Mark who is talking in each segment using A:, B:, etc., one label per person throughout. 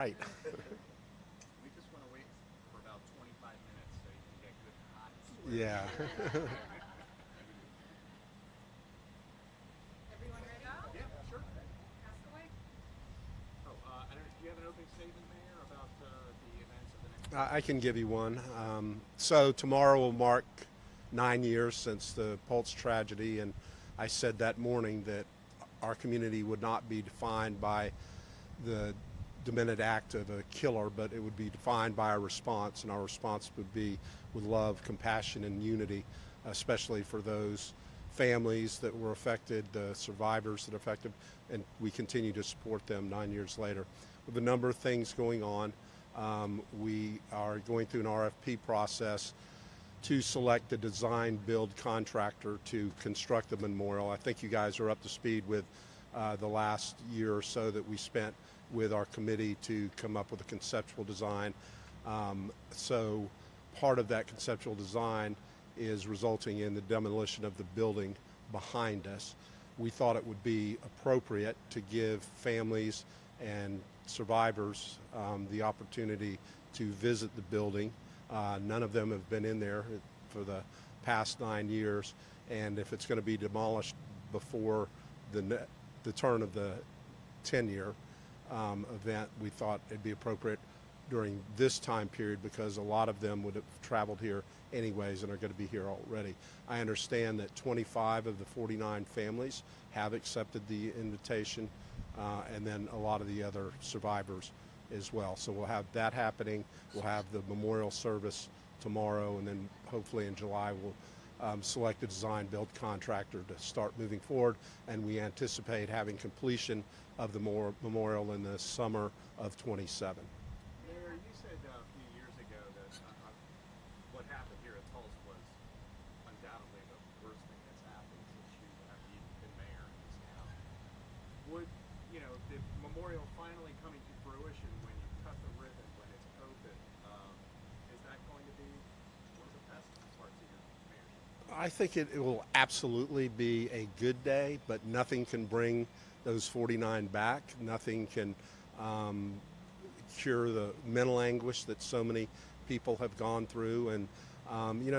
A: Right.
B: We just want to wait for about 25 minutes so you can get good hot
A: Yeah.
C: Everyone ready?
B: Yeah, sure.
C: Pass the way.
B: Oh, I don't. Do you have an opening statement, Mayor, about the events of the next
A: I
B: week?
A: can give you one. So tomorrow will mark 9 years since the Pulse tragedy, and I said that morning that our community would not be defined by the demented act of a killer, but it would be defined by our response, and our response would be with love, compassion, and unity, especially for those families that were affected, the survivors that are affected, and we continue to support them 9 years later. With a number of things going on, we are going through an RFP process to select a design build contractor to construct the memorial. I think you guys are up to speed with the last year or so that we spent with our committee to come up with a conceptual design. So part of that conceptual design is resulting in the demolition of the building behind us. We thought it would be appropriate to give families and survivors the opportunity to visit the building. None of them have been in there for the past 9 years, and if it's going to be demolished before the turn of the 10-year event, we thought it'd be appropriate during this time period because a lot of them would have traveled here anyways and are going to be here already. I understand that 25 of the 49 families have accepted the invitation, and then a lot of the other survivors as well. So we'll have that happening. We'll have the memorial service tomorrow, and then hopefully in July we'll select a design build contractor to start moving forward, and we anticipate having completion of the memorial in the summer of 27.
B: Mayor, you said a few years ago that what happened here at Tulsa was undoubtedly the worst thing that's happened since you have been mayor in this town. Would, the memorial finally coming to fruition when you cut the ribbon, when it's open, is that going to be one of the best parts of your mayorship?
A: I think it will absolutely be a good day, but nothing can bring those 49 back. Nothing can cure the mental anguish that so many people have gone through. And,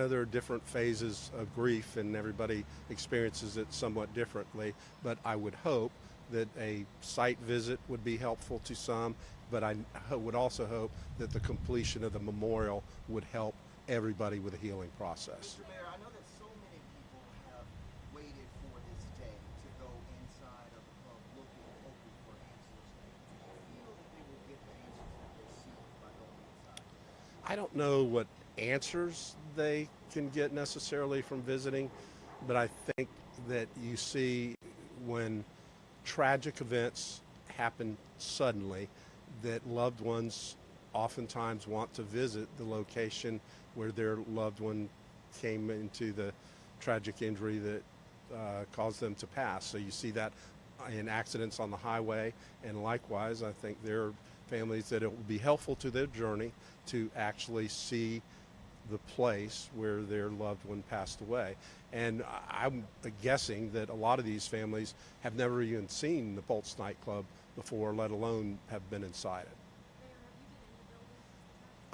A: there are different phases of grief, and everybody experiences it somewhat differently. But I would hope that a site visit would be helpful to some, but I would also hope that the completion of the memorial would help everybody with the healing process.
D: Mr. Mayor, I know that so many people have waited for this day to go inside of the club looking, hoping for answers. Do you feel that they will get the answers that they seek by going inside?
A: I don't know what answers they can get necessarily from visiting, but I think that you see when tragic events happen suddenly that loved ones oftentimes want to visit the location where their loved one came into the tragic injury that caused them to pass. So you see that in accidents on the highway, and likewise, I think there are families that it will be helpful to their journey to actually see the place where their loved one passed away. And I'm guessing that a lot of these families have never even seen the Pulse nightclub before, let alone have been inside it.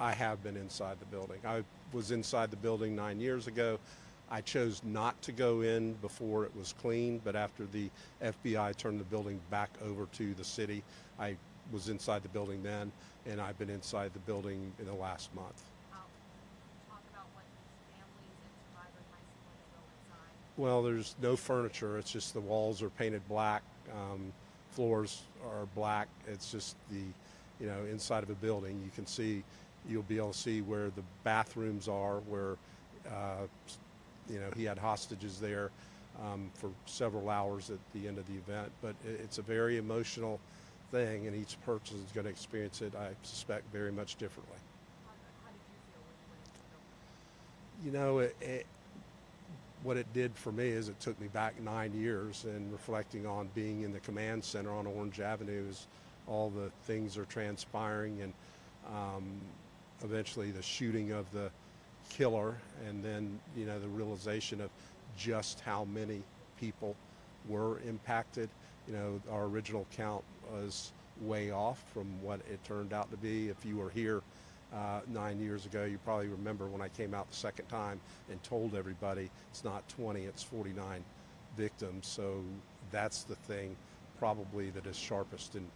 C: Mayor,
A: I have been inside the building. I was inside the building 9 years ago. I chose not to go in before it was clean, but after the FBI turned the building back over to the city, I was inside the building then, and I've been inside the building in the last month.
C: talk about what families and survivors might see when they go inside.
A: Well, there's no furniture. It's just the walls are painted black, floors are black. It's just inside of a building. You'll be able to see where the bathrooms are, where, he had hostages there for several hours at the end of the event. But it's a very emotional thing, and each person is going to experience it, I suspect, very much differently.
C: How did you feel when you went
A: What it did for me is it took me back 9 years, and reflecting on being in the command center on Orange Avenue as all the things are transpiring, and eventually the shooting of the killer, and then the realization of just how many people were impacted. Our original count was way off from what it turned out to be. If you were here 9 years ago, you probably remember when I came out the second time and told everybody it's not 20, it's 49 victims. So that's the thing probably that is sharpest in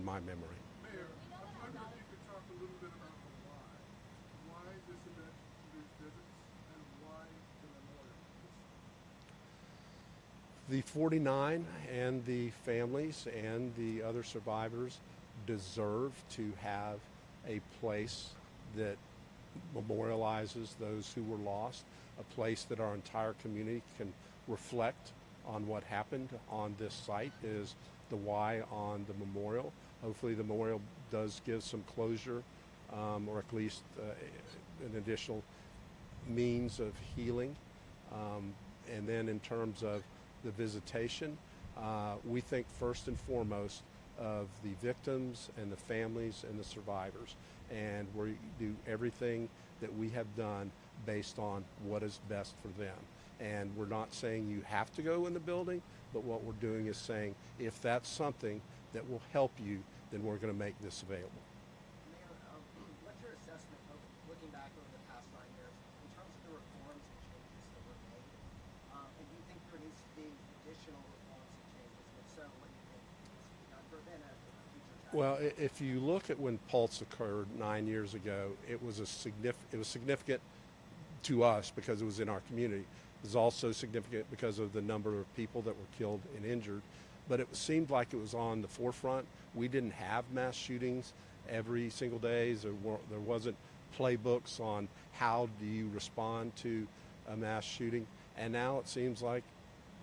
A: my memory.
E: Mayor, I wonder if you could talk a little bit about the why. Why this event, these visits, and why the memorial?
A: The 49 and the families and the other survivors deserve to have a place that memorializes those who were lost, a place that our entire community can reflect on what happened on this site is the why on the memorial. Hopefully the memorial does give some closure or at least an additional means of healing. And then in terms of the visitation, we think first and foremost of the victims and the families and the survivors. And we do everything that we have done based on what is best for them. And we're not saying you have to go in the building, but what we're doing is saying if that's something that will help you, then we're going to make this available.
D: Mayor, what's your assessment of looking back over the past 9 years in terms of the reforms and changes that were made? And do you think there needs to be additional reforms and changes? If so, what do you think needs to be done to prevent a future tragedy?
A: Well, if you look at when Pulse occurred 9 years ago, it was significant to us because it was in our community. It was also significant because of the number of people that were killed and injured. But it seemed like it was on the forefront. We didn't have mass shootings every single day. There wasn't playbooks on how do you respond to a mass shooting. And now it seems like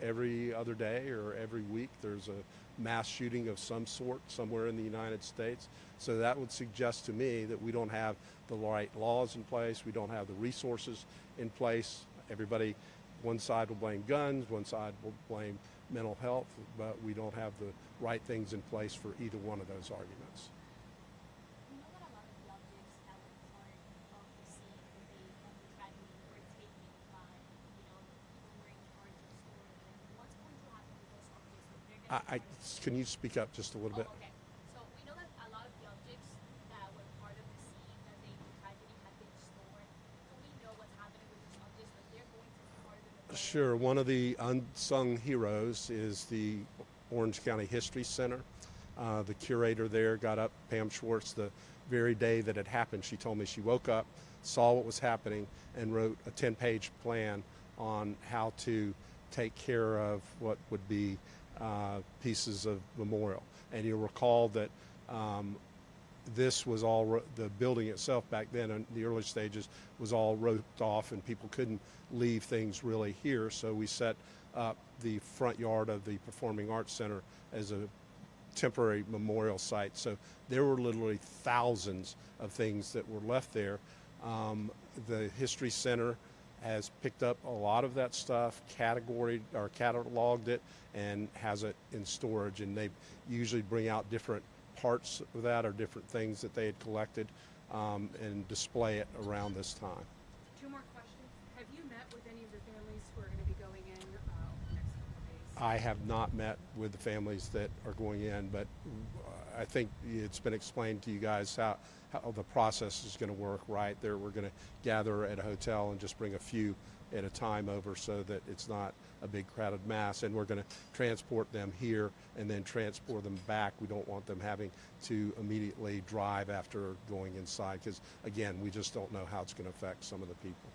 A: every other day or every week there's a mass shooting of some sort somewhere in the United States. So that would suggest to me that we don't have the right laws in place. We don't have the resources in place. Everybody, one side will blame guns, one side will blame mental health, but we don't have the right things in place for either one of those arguments.
C: We know that a lot of the objects that were part of the scene the day of the tragedy were taken by, people who were in charge of storing them. What's going to happen with those objects if they're going to
A: Can you speak up just a little bit?
C: Oh, okay. So we know that a lot of the objects that were part of the scene that day of the tragedy had been stored. Do we know what's happening with those objects when they're going to be part of the memorial?
A: Sure. One of the unsung heroes is the Orange County History Center. The curator there got up, Pam Schwartz, the very day that it happened. She told me she woke up, saw what was happening, and wrote a 10-page plan on how to take care of what would be pieces of memorial. And you'll recall that this was all, the building itself back then in the early stages was all roped off and people couldn't leave things really here. So we set up the front yard of the Performing Arts Center as a temporary memorial site. So there were literally thousands of things that were left there. The History Center has picked up a lot of that stuff, cataloged it, and has it in storage. And they usually bring out different parts of that or different things that they had collected and display it around this time.
F: 2 more questions. Have you met with any of the families who are going to be going in over the next couple of days?
A: I have not met with the families that are going in, but I think it's been explained to you guys how the process is going to work, right? We're going to gather at a hotel and just bring a few at a time over so that it's not a big crowded mass, and we're going to transport them here and then transport them back. We don't want them having to immediately drive after going inside because, again, we just don't know how it's going to affect some of the people.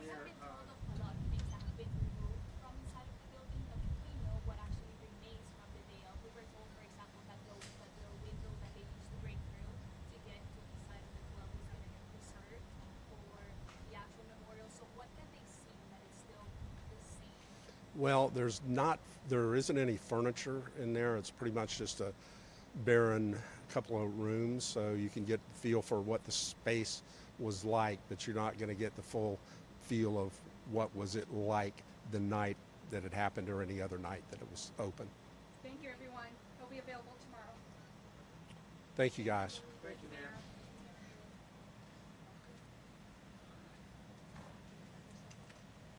C: We have been told of a lot of things that have been removed from inside of the building, but do we know what actually remains from the day of? We were told, for example, that the window that they used to break through to get to the side of the club was going to get preserved for the actual memorial. So what can they see that is still the same?
A: Well, there isn't any furniture in there. It's pretty much just a barren couple of rooms, so you can get the feel for what the space was like, but you're not going to get the full feel of what was it like the night that it happened or any other night that it was open.
F: Thank you, everyone. He'll be available tomorrow.
A: Thank you, guys.
E: Thank you, Mayor.